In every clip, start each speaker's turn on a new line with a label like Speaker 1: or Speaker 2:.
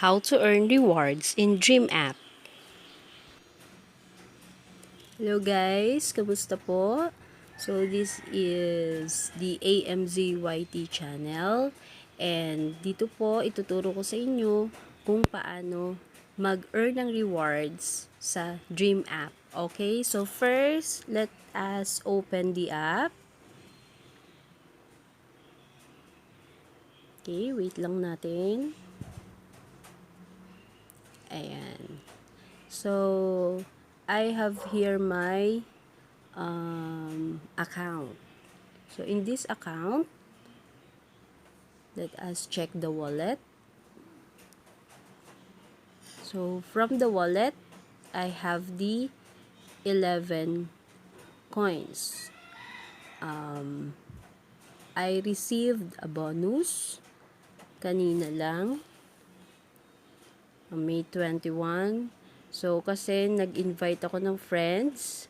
Speaker 1: how to earn rewards in Dreame App. Hello guys, kamusta po? So this is the AMZYT channel and dito po ituturo ko sa inyo kung paano mag-earn ng rewards sa Dreame App. Okay, so first, let us open the app. Okay, wait lang natin. Ayan. So, I have here my account. So, in this account, let us check the wallet. So, from the wallet, I have the 11 coins. I received a bonus kanina lang, May 21. So, kasi nag-invite ako ng friends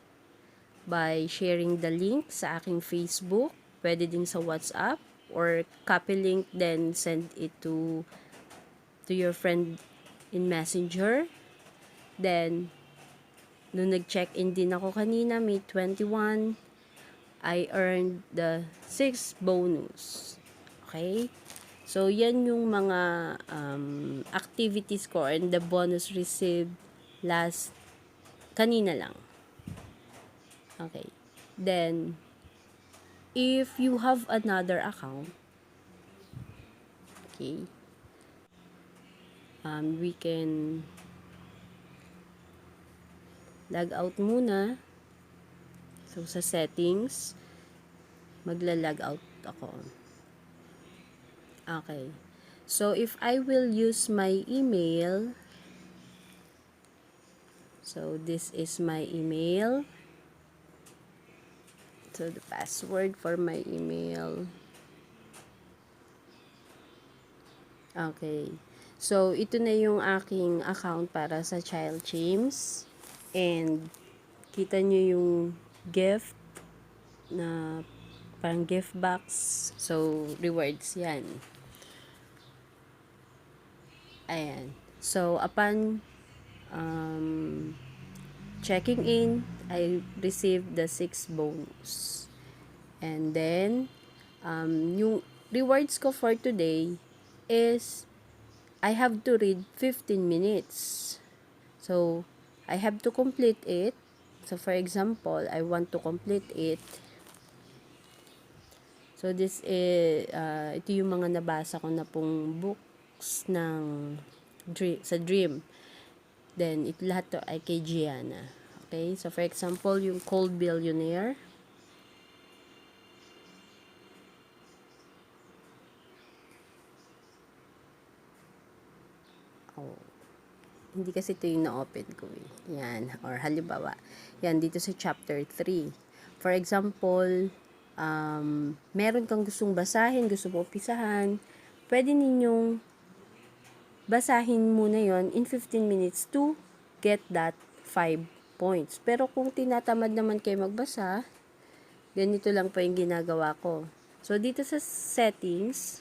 Speaker 1: by sharing the link sa aking Facebook, pwede din sa WhatsApp, or copy link then send it to your friend in Messenger. Then, nung nag-check-in din ako kanina, May 21, I earned the 6 bonus. Okay? So, yan yung mga activities ko and the bonus received kanina lang. Okay. Then, if you have another account, okay, we can log out muna. So, sa settings, magla-log out ako. Okay. So, if I will use my email, so this is my email. So, the password for my email. Okay. So, ito na yung aking account para sa Child James. And, kita nyo yung gift na parang gift box. So, rewards yan. Ayan. So, upon checking in, I received the 6 bonus. And then, yung rewards ko for today is I have to read 15 minutes. So, I have to complete it. So, for example, I want to complete it. So, this is, ito yung mga nabasa ko na pong books sa Dreame. Then, lahat to ay kay Gianna. Okay? So, for example, yung Cold Billionaire. Oh. Hindi kasi ito yung na-open ko eh. Yan. Or halimbawa, yan, dito sa chapter 3. For example, meron kang gustong basahin, gusto mo umpisahan, pwede ninyong basahin muna yon in 15 minutes to get that 5 points. Pero kung tinatamad naman kayo magbasa, ganito lang po yung ginagawa ko. So, dito sa settings,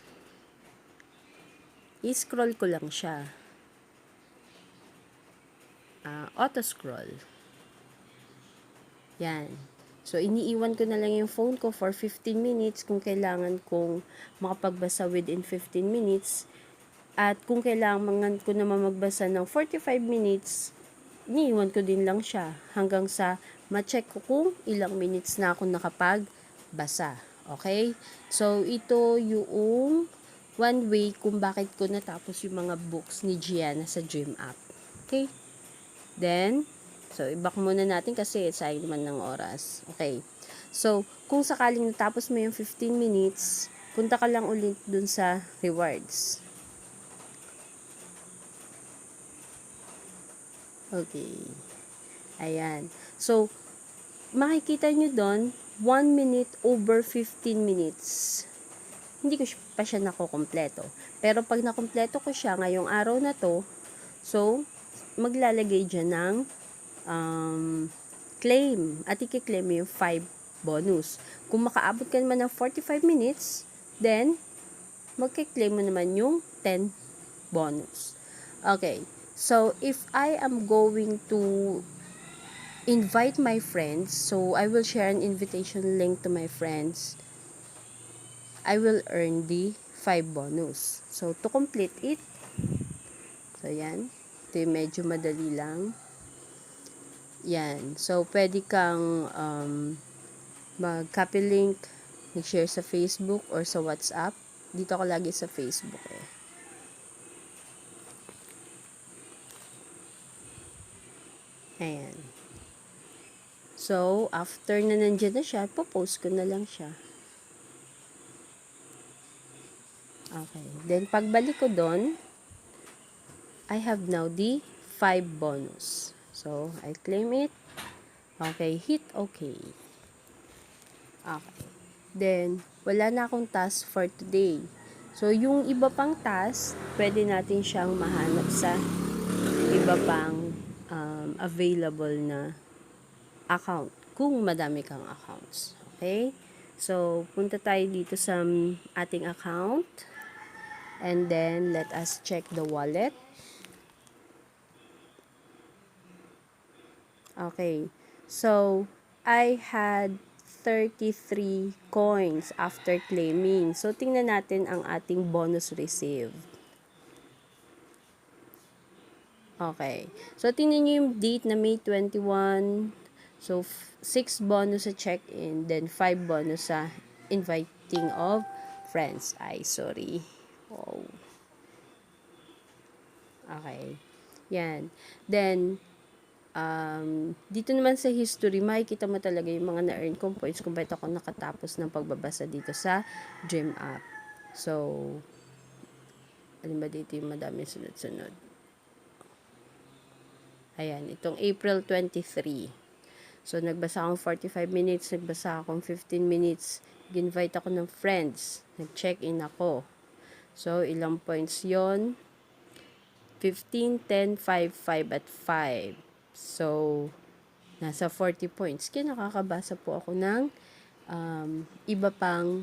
Speaker 1: i-scroll ko lang siya. Auto-scroll. Yan. So, iniiwan ko na lang yung phone ko for 15 minutes kung kailangan kong makapagbasa within 15 minutes. At kung kailangan ko naman magbasa ng 45 minutes, iniiwan ko din lang siya hanggang sa ma-check ko kung ilang minutes na ako nakapagbasa. Okay? So, ito yung one way kung bakit ko natapos yung mga books ni Gianna sa Dreame App. Okay? Then, so, i-back muna natin kasi sayang naman ng oras. Okay. So, kung sakaling natapos mo yung 15 minutes, punta ka lang ulit dun sa rewards. Okay. Ayan. So, makikita nyo dun, 1 minute over 15 minutes. Hindi ko pa siya nakukompleto. Pero pag nakompleto ko siya ngayong araw na to, so, maglalagay dyan ng claim. At i-claim yung 5 bonus. Kung makaabot ka naman ng 45 minutes, then, magkiklaim mo naman yung 10 bonus. Okay. So, if I am going to invite my friends, so I will share an invitation link to my friends, I will earn the 5 bonus. So, to complete it, so yan. Ito yung medyo madali lang. Yan. So, pwede kang mag-copy link, mag-share sa Facebook or sa WhatsApp. Dito ako lagi sa Facebook eh. Ayan. So, after na nandiyan na siya, popost ko na lang siya. Okay. Then, pagbalik ko doon, I have now the 5 bonus. So, I claim it. Okay, hit okay. Okay. Then, wala na akong task for today. So, yung iba pang task, pwede natin siyang mahanap sa iba pang available na account. Kung madami kang accounts. Okay? So, punta tayo dito sa ating account. And then, let us check the wallet. Okay. So, I had 33 coins after claiming. So, tingnan natin ang ating bonus received. Okay. So, tingnan nyo yung date na May 21. So, 6 bonus sa check-in. Then, 5 bonus sa inviting of friends. Ay, sorry. Oh. Okay. Yan. Then, dito naman sa history, makikita mo talaga yung mga na-earn kong points kung bakit ako nakatapos ng pagbabasa dito sa Dreame App. So, alin ba dito yung madami sunod-sunod? Ayan, itong April 23. So, nagbasa akong 45 minutes, nagbasa akong 15 minutes, ginvite ako ng friends, nag-check-in ako. So, ilang points yon? 15, 10, 5, 5, at 5. So, nasa 40 points. Kaya nakakabasa po ako ng iba pang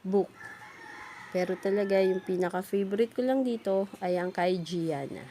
Speaker 1: book. Pero talaga, yung pinaka-favorite ko lang dito ay ang kay Gianna.